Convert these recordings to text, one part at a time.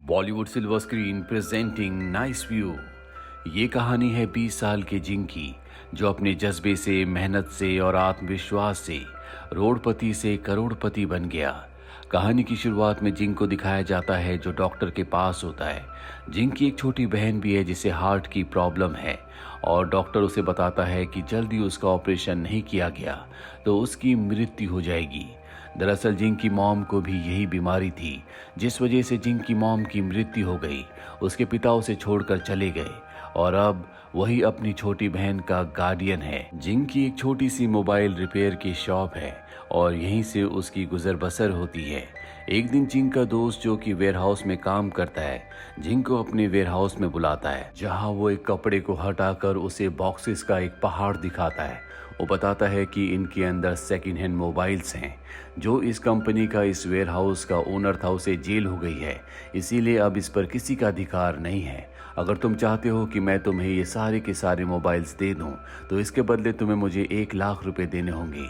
Bollywood silver screen presenting nice view. ये कहानी है 20 साल के जिंग की, जो अपने जज्बे से, मेहनत से और आत्मविश्वास से रोडपति से करोड़पति बन गया। कहानी की शुरुआत में जिंग को दिखाया जाता है जो डॉक्टर के पास होता है। जिंग की एक छोटी बहन भी है जिसे हार्ट की प्रॉब्लम है और डॉक्टर उसे बताता है कि जल्दी उसका ऑपरेशन नहीं किया गया तो उसकी मृत्यु हो जाएगी। दरअसल जिंग की मॉम को भी यही बीमारी थी, जिस वजह से जिंग की मॉम की मृत्यु हो गई। उसके पिता उसे छोड़कर चले गए और अब वही अपनी छोटी बहन का गार्डियन है। जिंग की एक छोटी सी मोबाइल रिपेयर की शॉप है और यहीं से उसकी गुजर बसर होती है। एक दिन जिंग का दोस्त जो कि वेयरहाउस में काम करता है, जिंग को अपने वेयरहाउस में बुलाता है, जहां वो एक कपड़े को हटाकर उसे बॉक्सेस का एक पहाड़ दिखाता है। वो बताता है कि इनके अंदर सेकंड हैंड मोबाइल्स हैं। जो इस कंपनी का, इस वेयरहाउस का ओनर था, उसे जेल हो गई है, इसीलिए अब इस पर किसी का अधिकार नहीं है। अगर तुम चाहते हो कि मैं तुम्हें ये सारे के सारे मोबाइल्स दे दूं तो इसके बदले तुम्हें मुझे 1 लाख रुपए देने होंगे।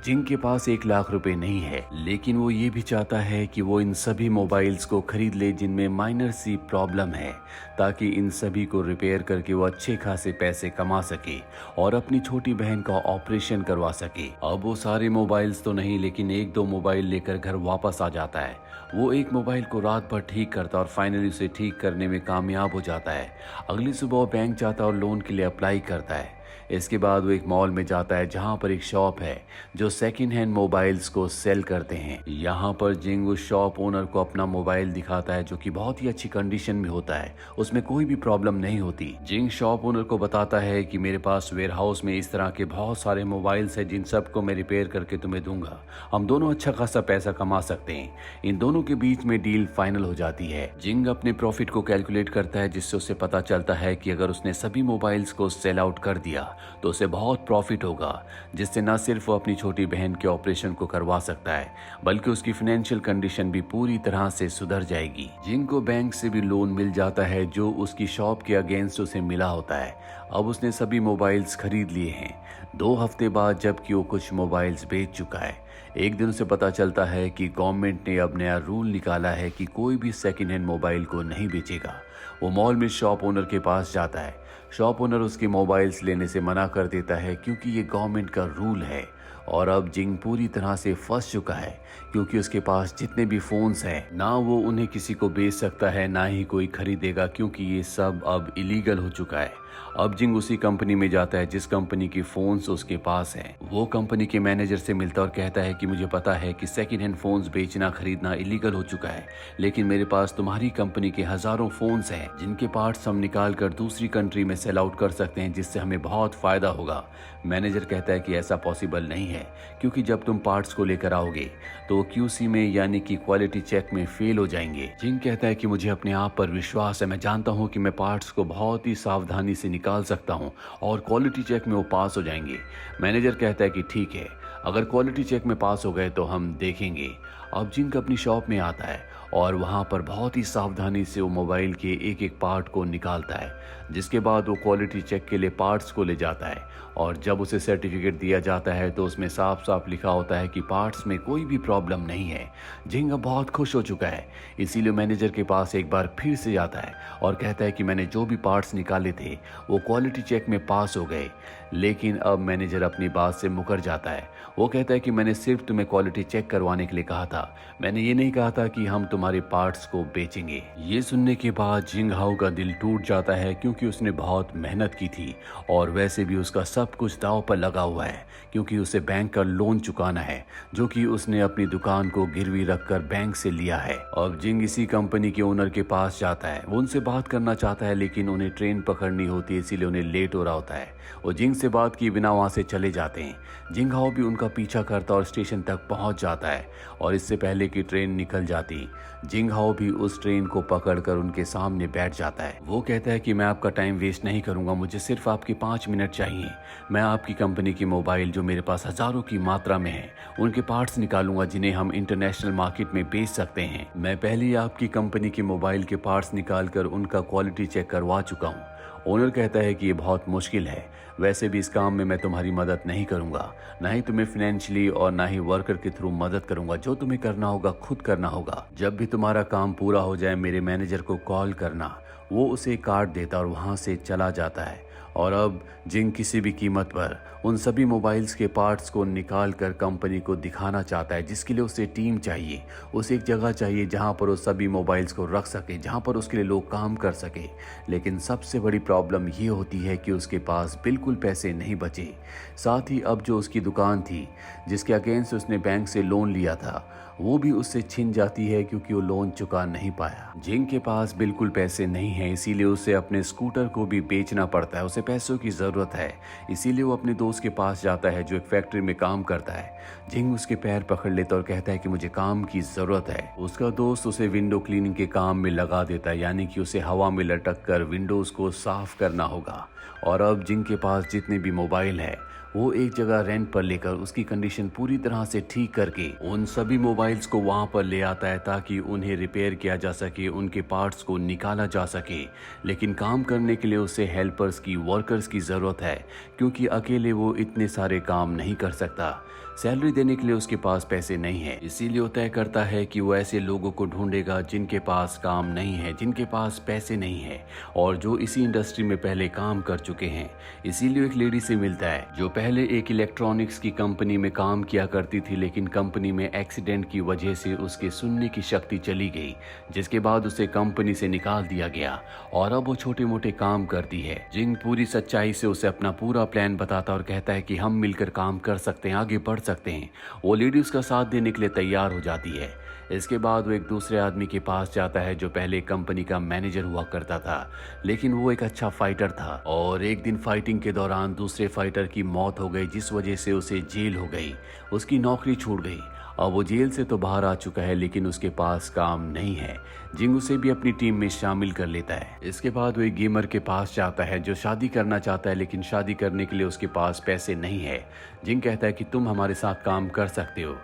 जिंग के पास 1 लाख रुपए नहीं है, लेकिन वो ये भी चाहता है कि वो इन सभी मोबाइल्स को खरीद ले जिनमें माइनर सी प्रॉब्लम है, ताकि इन सभी को रिपेयर करके वो अच्छे खासे पैसे कमा सके और अपनी छोटी बहन का ऑपरेशन करवा सके। अब वो सारे मोबाइल्स तो नहीं, लेकिन 1-2 मोबाइल लेकर घर वापस आ जाता है। वो एक मोबाइल को रात भर ठीक करता और फाइनली उसे ठीक करने में कामयाब हो जाता है। अगली सुबह वो बैंक जाता और लोन के लिए अप्लाई करता है। इसके बाद वो एक मॉल में जाता है जहां पर एक शॉप है जो सेकंड हैंड मोबाइल्स को सेल करते हैं। यहाँ पर जिंग उस शॉप ओनर को अपना मोबाइल दिखाता है जो कि बहुत ही अच्छी कंडीशन में होता है, उसमें कोई भी प्रॉब्लम नहीं होती। जिंग शॉप ओनर को बताता है कि मेरे पास वेयरहाउस में इस तरह के बहुत सारे मोबाइल्स हैं जिन सबको मैं रिपेयर करके तुम्हें दूंगा। हम दोनों अच्छा खासा पैसा कमा सकते हैं। इन दोनों के बीच में डील फाइनल हो जाती है। जिंग अपने प्रॉफिट को कैलकुलेट करता है, जिससे उसे पता चलता है कि अगर उसने सभी मोबाइल्स को सेल आउट कर दिया तो उसे बहुत प्रॉफिट होगा, जिससे न सिर्फ वो अपनी छोटी बहन के ऑपरेशन को करवा सकता है, बल्कि उसकी फाइनेंशियल कंडीशन भी पूरी तरह से सुधर जाएगी। जिंग को बैंक से भी लोन मिल जाता है जो उसकी शॉप के अगेंस्ट उसे मिला होता है। अब उसने सभी मोबाइल्स खरीद लिए हैं। 2 हफ्ते बाद जबकि वो कुछ मोबाइल्स बेच चुका है, एक दिन उसे पता चलता है कि गवर्नमेंट ने अब नया रूल निकाला है कि कोई भी सेकंड हैंड मोबाइल को नहीं बेचेगा। वो मॉल में शॉप ओनर के पास जाता है। शॉप ओनर उसके मोबाइल्स लेने से मना कर देता है क्योंकि ये गवर्नमेंट का रूल है। और अब जिंग पूरी तरह से फंस चुका है क्योंकि उसके पास जितने भी फोन्स हैं, ना वो उन्हें किसी को बेच सकता है, ना ही कोई खरीदेगा, क्योंकि ये सब अब इलीगल हो चुका है। अब जिंग उसी कंपनी में जाता है जिस कंपनी की फोन्स उसके पास हैं। वो कंपनी के मैनेजर से मिलता और कहता है कि मुझे पता है कि सेकंड हैंड फोन्स बेचना खरीदना इलीगल हो चुका है, लेकिन मेरे पास तुम्हारी कंपनी के हजारों फोन्स हैं जिनके पार्ट्स हम निकाल कर दूसरी कंट्री में सेल आउट कर सकते हैं, जिससे हमें बहुत फायदा होगा। मैनेजर कहता है कि ऐसा पॉसिबल नहीं है, क्योंकि जब तुम पार्ट्स को लेकर आओगे तो क्यूसी में यानी कि क्वालिटी चेक में फेल हो जाएंगे। जिंग कहता है कि मुझे अपने आप पर विश्वास है, मैं जानता हूं कि मैं पार्ट्स को बहुत ही सावधानी से निकाल सकता हूं और क्वालिटी चेक में वो पास हो जाएंगे। मैनेजर कहता है कि ठीक है, अगर क्वालिटी चेक में पास हो गए तो हम देखेंगे। अब जिंग अपनी शॉप में आता है और वहां पर बहुत ही सावधानी से वो मोबाइल के एक एक पार्ट को निकालता है, जिसके बाद वो क्वालिटी चेक के लिए पार्ट्स को ले जाता है और जब उसे सर्टिफिकेट दिया जाता है तो उसमें साफ साफ लिखा होता है कि पार्ट्स में कोई भी प्रॉब्लम नहीं है। जिंग अब बहुत खुश हो चुका है, इसीलिए मैनेजर के पास एक बार फिर से जाता है और कहता है कि मैंने जो भी पार्ट्स निकाले थे वो क्वालिटी चेक में पास हो गए। लेकिन अब मैनेजर अपनी बात से मुकर जाता है। वो कहता है कि मैंने सिर्फ तुम्हें क्वालिटी चेक करवाने के लिए कहा था, मैंने ये नहीं कहा था कि हम तुम्हारे पार्ट्स को बेचेंगे। ये सुनने के बाद जिंग हाओ का दिल टूट जाता है, क्योंकि उसने बहुत मेहनत की थी और वैसे भी उसका सब कुछ दांव पर लगा हुआ है, क्योंकि उसे बैंक का लोन चुकाना है जो कि उसने अपनी दुकान को गिरवी रखकर बैंक से लिया है। अब जिंग इसी कंपनी के ओनर के पास जाता है। वो उनसे बात करना चाहता है, लेकिन उन्हें ट्रेन पकड़नी होती है, इसीलिए उन्हें लेट हो रहा होता है। वो जिंग से बात किए बिना वहां से चले जाते हैं। जिंग हाओ भी उनका पीछा करता और स्टेशन तक पहुंच जाता है और इससे पहले कि ट्रेन निकल जाती, जिंग हाओ भी उस ट्रेन को पकड़कर उनके सामने बैठ जाता है। वो कहता है कि मैं आपका टाइम वेस्ट नहीं करूंगा, मुझे सिर्फ आपके 5 मिनट चाहिए। मैं आपकी कंपनी की मोबाइल जो मेरे पास हजारों की मात्रा में है उनके पार्ट्स निकालूंगा जिन्हें हम इंटरनेशनल मार्केट में बेच सकते हैं। मैं पहले ही आपकी कंपनी के मोबाइल के पार्ट्स निकालकर उनका क्वालिटी चेक करवा चुका हूँ। ओनर कहता है कि ये बहुत मुश्किल है, वैसे भी इस काम में मैं तुम्हारी मदद नहीं करूंगा, ना ही तुम्हें फाइनेंशियली और ना ही वर्कर के थ्रू मदद करूंगा। जो तुम्हें करना होगा खुद करना होगा। जब भी तुम्हारा काम पूरा हो जाए मेरे मैनेजर को कॉल करना। वो उसे कार्ड देता और वहां से चला जाता है। और अब जिंग किसी भी कीमत पर उन सभी मोबाइल्स के पार्ट्स को निकाल कर कंपनी को दिखाना चाहता है, जिसके लिए उसे टीम चाहिए। उसे एक जगह चाहिए जहां पर वो सभी मोबाइल्स को रख सके, जहां पर उसके लिए लोग काम कर सके। लेकिन सबसे बड़ी प्रॉब्लम ये होती है कि उसके पास बिल्कुल पैसे नहीं बचे। साथ ही अब जो उसकी दुकान थी जिसके अगेंस्ट उसने बैंक से लोन लिया था, वो भी उससे छिन जाती है क्योंकि वो लोन चुका नहीं पाया। जिंग के पास बिल्कुल पैसे नहीं है, इसीलिए उसे अपने स्कूटर को भी बेचना पड़ता है। उसे पैसों की जरूरत है, इसीलिए वो अपने दोस्त के पास जाता है जो एक फैक्ट्री में काम करता है। जिंग उसके पैर पकड़ लेता और कहता है कि मुझे काम की जरूरत है। उसका दोस्त उसे विंडो क्लीनिंग के काम में लगा देता है, यानी कि उसे हवा में लटक कर विंडोज को साफ करना होगा। और अब जिंग के पास जितने भी मोबाइल है वो एक जगह रेंट पर लेकर उसकी कंडीशन पूरी तरह से ठीक करके उन सभी मोबाइल्स को वहां पर ले आता है ताकि उन्हें रिपेयर किया जा सके, उनके पार्ट्स को निकाला जा सके। लेकिन काम करने के लिए उसे हेल्पर्स की, वर्कर्स की ज़रूरत है, क्योंकि अकेले वो इतने सारे काम नहीं कर सकता। सैलरी देने के लिए उसके पास पैसे नहीं है, इसीलिए वो तय करता है कि वो ऐसे लोगों को ढूंढेगा जिनके पास काम नहीं है, जिनके पास पैसे नहीं है और जो इसी इंडस्ट्री में पहले काम कर चुके हैं। इसीलिए एक लेडी से मिलता है जो पहले एक इलेक्ट्रॉनिक्स की कंपनी में काम किया करती थी, लेकिन कंपनी में एक्सीडेंट की वजह से उसके सुनने की शक्ति चली गई, जिसके बाद उसे कंपनी से निकाल दिया गया और अब वो छोटे मोटे काम करती है। जिंग पूरी सच्चाई से उसे अपना पूरा प्लान बताता और कहता है कि हम मिलकर काम कर सकते हैं, आगे बढ़ सकते हैं। वो लेडी उसका साथ देने के लिए तैयार हो जाती है। इसके बाद वो एक दूसरे आदमी के पास जाता है जो पहले कंपनी का मैनेजर हुआ करता था, लेकिन वो एक अच्छा फाइटर था और एक दिन फाइटिंग के दौरान दूसरे फाइटर की मौत हो गई, जिस वजह से उसे जेल हो गई, उसकी नौकरी छूट गई। अब वो जेल से तो बाहर आ चुका है, लेकिन उसके पास काम नहीं है। जिंग उसे भी अपनी टीम में शामिल कर लेता है। इसके बाद वो एक गेमर के पास जाता है जो शादी करना चाहता है, लेकिन शादी करने के लिए उसके पास पैसे नहीं है। जिंग कहता है कि तुम हमारे साथ काम कर सकते हो।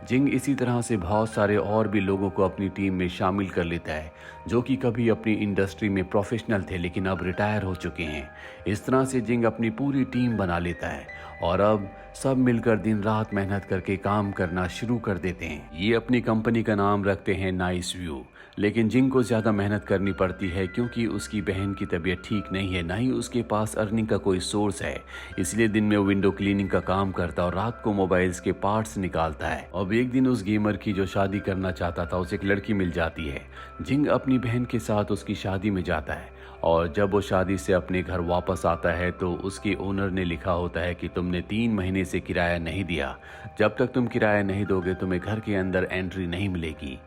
जिंग इसी तरह से बहुत सारे और भी लोगों को अपनी टीम में शामिल कर लेता है जो कि कभी अपनी इंडस्ट्री में प्रोफेशनल थे लेकिन अब रिटायर हो चुके हैं। इस तरह से जिंग अपनी पूरी टीम बना लेता है और अब सब मिलकर दिन रात मेहनत करके काम करना शुरू कर देते हैं। ये अपनी कंपनी का नाम रखते हैं नाइस व्यू। लेकिन जिंग को ज़्यादा मेहनत करनी पड़ती है क्योंकि उसकी बहन की तबीयत ठीक नहीं है, ना ही उसके पास अर्निंग का कोई सोर्स है। इसलिए दिन में वो विंडो क्लीनिंग का काम करता और रात को मोबाइल्स के पार्ट्स निकालता है। अब एक दिन उस गेमर की जो शादी करना चाहता था उसे एक लड़की मिल जाती है। जिंग अपनी बहन के साथ उसकी शादी में जाता है और जब वो शादी से अपने घर वापस आता है तो उसके ओनर ने लिखा होता है कि तुमने 3 महीने से किराया नहीं दिया, जब तक तुम किराया नहीं दोगे तुम्हें घर के अंदर एंट्री नहीं मिलेगी।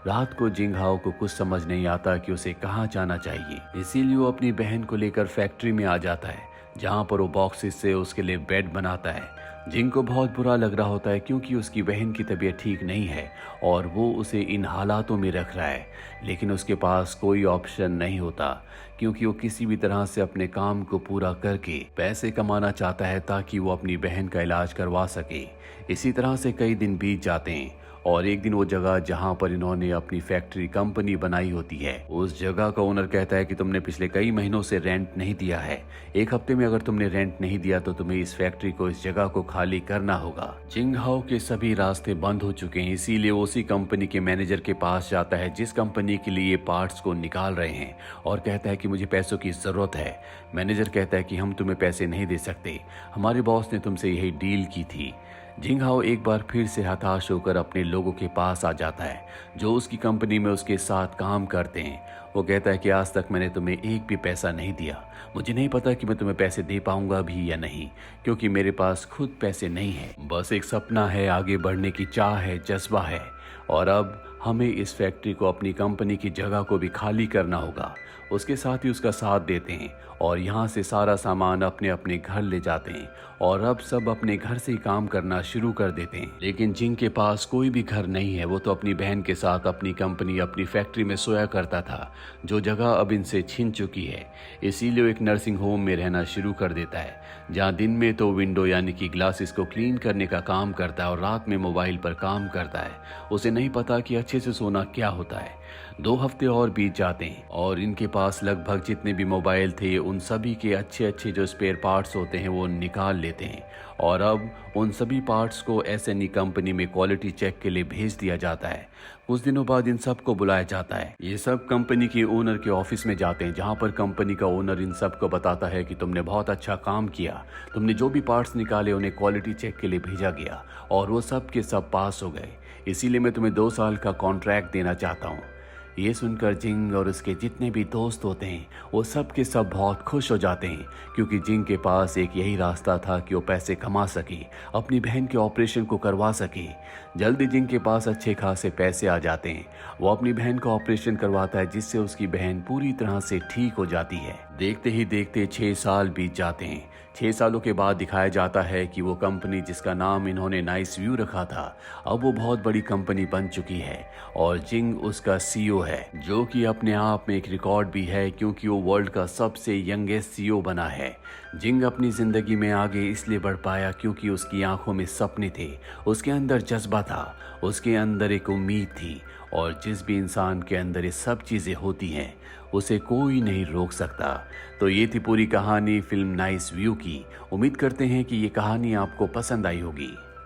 रात को जिंग हाओ को कुछ समझ नहीं आता कि उसे कहाँ जाना चाहिए, इसीलिए वो अपनी बहन को लेकर फैक्ट्री में आ जाता है जहाँ पर वो बॉक्सेस से उसके लिए बेड बनाता है। जिंग को बहुत बुरा लग रहा होता है क्योंकि उसकी बहन की तबीयत ठीक नहीं है और वो उसे इन हालातों में रख रहा है, लेकिन उसके पास कोई ऑप्शन नहीं होता क्योंकि वो किसी भी तरह से अपने काम को पूरा करके पैसे कमाना चाहता है ताकि वो अपनी बहन का इलाज करवा सके। इसी तरह से कई दिन बीत जाते हैं और एक दिन वो जगह जहां पर इन्होंने अपनी फैक्ट्री कंपनी बनाई होती है, उस जगह का ओनर कहता है कि तुमने पिछले कई महीनों से रेंट नहीं दिया है। 1 हफ्ते में अगर तुमने रेंट नहीं दिया तो तुम्हें इस फैक्ट्री को, इस जगह को खाली करना होगा। जिंग हाओ के सभी रास्ते बंद हो चुके हैं, इसीलिए वो उसी कंपनी के मैनेजर के पास जाता है जिस कंपनी के लिए पार्ट्स को निकाल रहे हैं और कहता है कि मुझे पैसों की जरूरत है। मैनेजर कहता है कि हम तुम्हें पैसे नहीं दे सकते, हमारे बॉस ने तुमसे यही डील की थी। जिंग हाओ एक बार फिर से हताश होकर अपने लोगों के पास आ जाता है जो उसकी कंपनी में उसके साथ काम करते हैं। वो कहता है कि आज तक मैंने तुम्हें एक भी पैसा नहीं दिया, मुझे नहीं पता कि मैं तुम्हें पैसे दे पाऊंगा भी या नहीं, क्योंकि मेरे पास खुद पैसे नहीं है। बस एक सपना है, आगे बढ़ने की चाह है, जज्बा है और अब हमें इस फैक्ट्री को, अपनी कंपनी की जगह को भी खाली करना होगा। उसके साथ ही उसका साथ देते हैं और यहाँ से सारा सामान अपने अपने घर ले जाते हैं और अब सब अपने घर से ही काम करना शुरू कर देते हैं। लेकिन जिंग के पास कोई भी घर नहीं है, वो तो अपनी बहन के साथ अपनी कंपनी, अपनी फैक्ट्री में सोया करता था जो जगह अब इनसे छिन चुकी है। इसीलिए वो एक नर्सिंग होम में रहना शुरू कर देता है जहाँ दिन में तो विंडो यानी कि ग्लासेस को क्लीन करने का काम करता है और रात में मोबाइल पर काम करता है। उसे नहीं पता कि अच्छे से सोना क्या होता है। 2 हफ्ते और बीत जाते हैं और इनके पास लगभग जितने भी मोबाइल थे उन सभी के अच्छे अच्छे जो स्पेयर पार्ट्स होते हैं वो निकाल लेते हैं और अब उन सभी पार्ट्स को एसएनई कंपनी में क्वालिटी चेक के लिए भेज दिया जाता है। कुछ दिनों बाद इन सब को बुलाया जाता है। ये सब कंपनी के ओनर के ऑफिस में जाते हैं, जहां पर कंपनी का ओनर इन सब को बताता है कि तुमने बहुत अच्छा काम किया, तुमने जो भी पार्ट्स निकाले उन्हें क्वालिटी चेक के लिए भेजा गया और वो सब के सब पास हो गए, इसीलिए मैं तुम्हें 2 साल का कॉन्ट्रैक्ट देना चाहता हूँ। ये सुनकर जिंग और उसके जितने भी दोस्त होते हैं वो सब के सब बहुत खुश हो जाते हैं, क्योंकि जिंग के पास एक यही रास्ता था कि वो पैसे कमा सके, अपनी बहन के ऑपरेशन को करवा सके। जल्दी जिंग के पास अच्छे खासे पैसे आ जाते हैं। वो अपनी बहन का ऑपरेशन करवाता है, जिससे उसकी बहन पूरी तरह से ठीक हो जाती है। देखते ही देखते 6 साल बीत जाते हैं। 6 सालों के बाद दिखाया जाता है कि वो कंपनी जिसका नाम इन्होंने नाइस व्यू रखा था, अब वो बहुत बड़ी कंपनी बन चुकी है और जिंग उसका सीईओ है, जो कि अपने आप में एक रिकॉर्ड भी है, क्योंकि वो वर्ल्ड का सबसे यंगेस्ट सीईओ बना है। जिंग अपनी जिंदगी में आगे इसलिए बढ़ पाया क्योंकि उसकी आंखों में सपने थे, उसके अंदर जज्बा था, उसके अंदर एक उम्मीद थी, और जिस भी इंसान के अंदर ये सब चीजें होती हैं उसे कोई नहीं रोक सकता। तो ये थी पूरी कहानी फिल्म नाइस व्यू की। उम्मीद करते हैं कि ये कहानी आपको पसंद आई होगी।